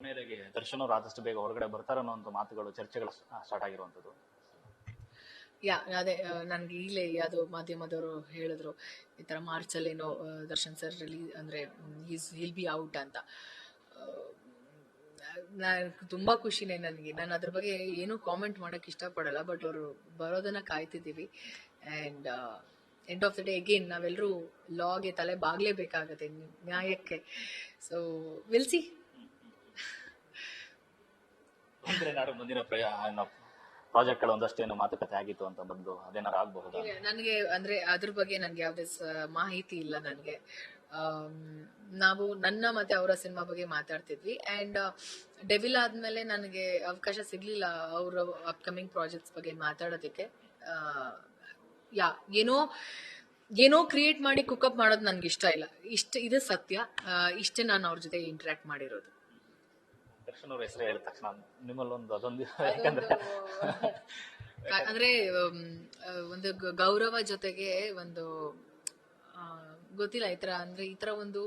ಕೊನೆಯದಾಗಿ ದರ್ಶನ್ ಅವ್ರು ಆದಷ್ಟು ಬೇಗ ಹೊರಗಡೆ ಬರ್ತಾರೆ ಅನ್ನೋ ಮಾತುಗಳು ಚರ್ಚೆಗಳು ಸ್ಟಾರ್ಟ್ ಆಗಿರುವಂತದ್ದು. ಅದೇ ನನ್ಗೆ ಈಗಲೇ ಯಾವ್ದೋ ಮಾಧ್ಯಮದವರು ಹೇಳಿದ್ರು ಈ ತರ ಮಾರ್ಚ್ ಅಲ್ಲೇನೋ ದರ್ಶನ್ ಸರ್ ಅಂದ್ರೆ ವಿಲ್ ಬಿ ಔಟ್ ಅಂತ. ತುಂಬಾ ಖುಷಿನೇ ನನಗೆ. ನಾನು ಅದ್ರ ಬಗ್ಗೆ ಏನೂ ಕಾಮೆಂಟ್ ಮಾಡಕ್ ಇಷ್ಟಪಡಲ್ಲ, ಬಟ್ ಅವರು ಬರೋದನ್ನ ಕಾಯ್ತಿದ್ದೀವಿ. And end of the day again ನಾವೆಲ್ಲರೂ ಲಾಗೆ ತಲೆ ಬಾಗ್ಲೇಬೇಕಾಗತ್ತೆ, ನ್ಯಾಯಕ್ಕೆ. So will see. ಮುಂದಿನ ಪ್ರಾಜೆಕ್ಟ್ಗಳು ಒಂದಷ್ಟೇನು ಮಾತುಕತೆ ಆಗಿತ್ತು ಅಂತ ಬಂದು ಅದೇನಾರು ಆಗಬಹುದು? ನನಗೆ ಅಂದ್ರೆ ಅದ್ರ ಬಗ್ಗೆ ನನ್ಗೆ ಯಾವ್ದೇ ಮಾಹಿತಿ ಇಲ್ಲ. ನನ್ಗೆ ನಾವು ನನ್ನ ಮತ್ತೆ ಅವರ ಸಿನಿಮಾ ಬಗ್ಗೆ ಮಾತಾಡ್ತಿದ್ವಿ. ಅಂಡ್ ಡೆವಿಲ್ ಆದ್ಮೇಲೆ ನನಗೆ ಅವಕಾಶ ಸಿಗ್ಲಿಲ್ಲ ಅವರ ಅಪ್ಕಮಿಂಗ್ ಪ್ರಾಜೆಕ್ಟ್ಸ್ ಬಗ್ಗೆ ಮಾತಾಡೋದಕ್ಕೆ. ಏನೋ ಕ್ರಿಯೇಟ್ ಮಾಡಿ ಕುಕ್ಅಪ್ ಮಾಡೋದು ನನ್ಗೆ ಇಷ್ಟ ಇಲ್ಲ. ಇದು ಸತ್ಯ. ಇಷ್ಟೇ ನಾನು ಅವ್ರ ಜೊತೆ ಇಂಟ್ರಾಕ್ಟ್ ಮಾಡಿರೋದು. ದರ್ಶನ್ ಅವ್ರ ಹೆಸರು ಹೇಳಿದ ತಕ್ಷಣ ನಿಮ್ಮಲ್ಲೊಂದು ಅದೊಂದು ಅಂದ್ರೆ ಒಂದು ಗೌರವ ಜೊತೆಗೆ ಒಂದು ಗೊತ್ತಿಲ್ಲ, ಈ ತರ ಒಂದು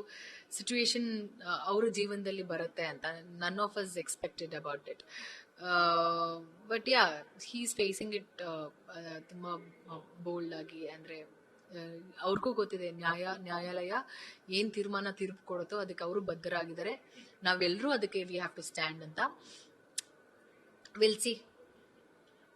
ಸಿಚುವೇಶನ್ ಅವ್ರ ಜೀವನದಲ್ಲಿ ಬರುತ್ತೆ ಅಂತ none of us expected about it. But he is facing it ತುಂಬಾ ಬೋಲ್ಡ್ ಆಗಿ. ಅಂದ್ರೆ ಅವ್ರಿಗೂ ಗೊತ್ತಿದೆ ನ್ಯಾಯಾಲಯ ಏನ್ ತೀರ್ಪು ಕೊಡುತ್ತೋ ಅದಕ್ಕೆ ಅವರು ಬದ್ಧರಾಗಿದ್ದಾರೆ. ನಾವೆಲ್ಲರೂ ಅದಕ್ಕೆ ವಿ ಹ್ಯಾವ್ ಟು ಸ್ಟ್ಯಾಂಡ್ ಅಂತ. Will see.